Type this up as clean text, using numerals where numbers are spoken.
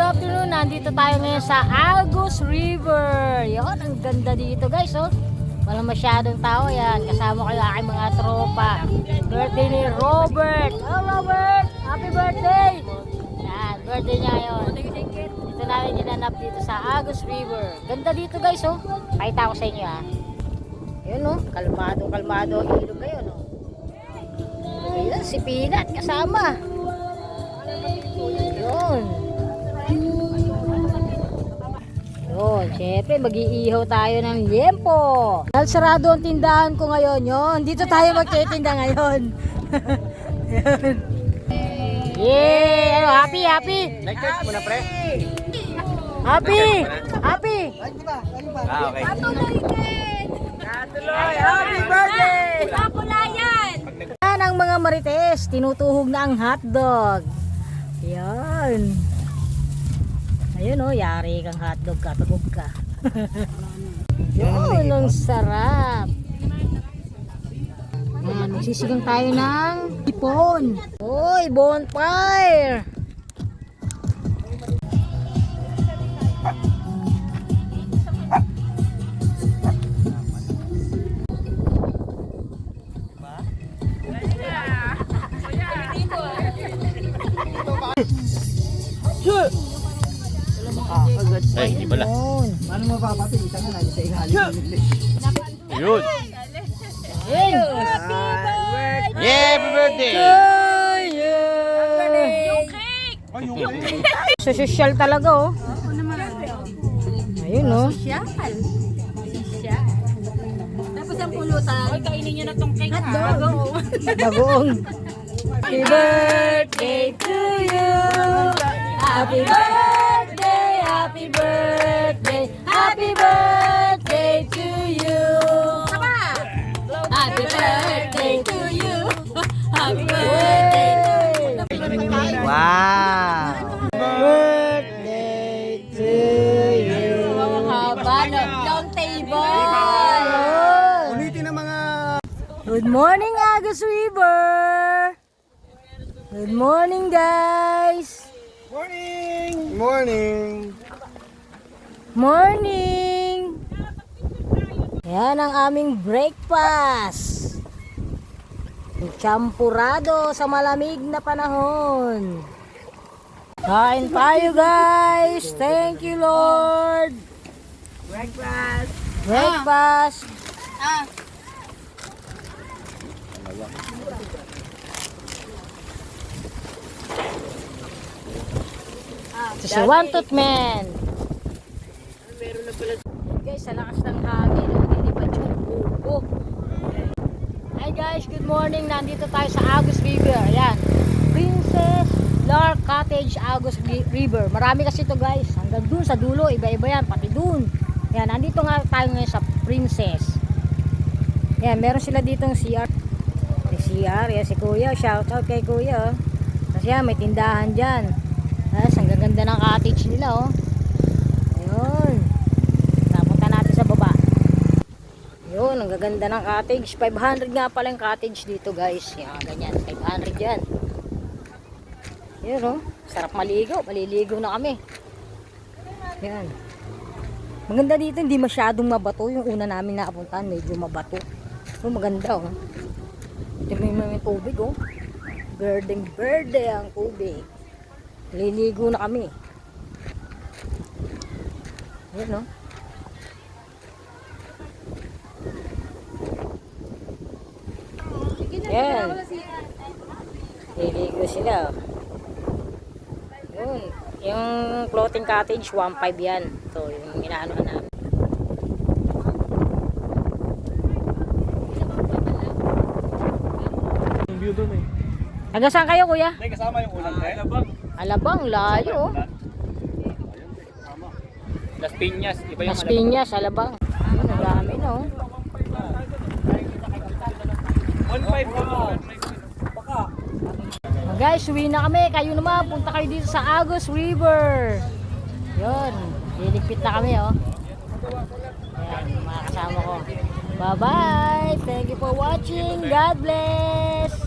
afternoon. Nandito tayo ngayon sa Agus River. Yon, ang ganda dito guys, oh. Walang masyadong tao yan. Kasama ko yung aking mga tropa. Birthday ni Robert. Oh, Robert! Happy birthday! Yan, birthday niya yun. Ito namin ginanap dito sa Agus River. Ganda dito guys, oh. Pakita ko sa inyo, ha. Yun, oh. Kalmado ang ilog ngayon, oh. Ayun, si Peanut kasama. Yun. Yun, syempre mag-iihaw tayo ng liempo. Dahil sarado ang tindahan ko ngayon, yun. Dito tayo magtitinda ngayon. Yun. Yay! Ano, happy? Like church muna, pre. Happy! Okay. Katuloy! Happy birthday! Kapulayan! Yan ang mga marites, tinutuhog na ang hotdog. Yan. Ayun, oh, yari kang hotdog, katugog ka. Yun, ang sarap. Yan, magsisigang tayo ng ipon. Uy, bonfire. Ay, hindi pala. Paano mapapatid? Isa nga lagi sa ilalim. Yun. Yay! Happy birthday! Yung cake! So, social talaga, oh. Ayun, oh. Siya. Tapos ang pulutan. Ay, kainin nyo na tong cake, ha? Bagoong. Happy birthday to you. Happy birthday, happy birthday, happy birthday to you. Happy birthday to you. Happy birthday to you. Wow. Birthday to you. Haba ng table. Ulitin ng mga... Good morning, Agus River. Good morning, guys. Morning! Morning! Morning. Yan ang aming breakfast. Champurado sa malamig na panahon. Kain tayo, guys. Thank you, Lord. Breakfast. Ito si One Tooth Man. Guys, sa lakas ng hangin, nilipad yung buko. Hi guys, good morning. Nandito tayo sa Agus River. Ayan, Princess Lark Cottage, Agus River. Marami kasi ito guys. Hanggang dun sa dulo, iba-iba yan, pati dun. Ayan, nandito nga tayo ngayon sa Princess. Ayan, meron sila ditong CR. May CR, yan si Kuya. Shoutout kay Kuya. Kasi yan, may tindahan dyan. Ang gaganda ng cottage nila, oh. Ayun. Napunta natin sa baba. Ayun, ang gaganda ng cottage. 500 nga pala yung cottage dito, guys. Yan, ganyan. 500 yan. Ayun, oh. Sarap maligo. Maliligo na kami. Yan. Maganda dito, hindi masyadong mabato. Yung una namin nakapuntahan, medyo mabato. So, maganda, oh. Ito may tubig, oh. Berde ang tubig. Liligo na kami. Ayan, no? Ayan. Liligo sila. Yun. Yung floating cottage, 1.5 yan. So, yung inaano na. Yung view doon eh. Hanggang saan kayo, kuya? Hindi, kasama yung ulan eh. Alabang, layo. Las Piñas, iba yung Las Piñas, Alabang. Ang dami, no? 1.5 po. Guys, uwi na kami. Kayo naman, punta kayo dito sa Agus River. Yun, liligpit na kami, oh. Ayan, mga kasama ko. Bye-bye! Thank you for watching. God bless!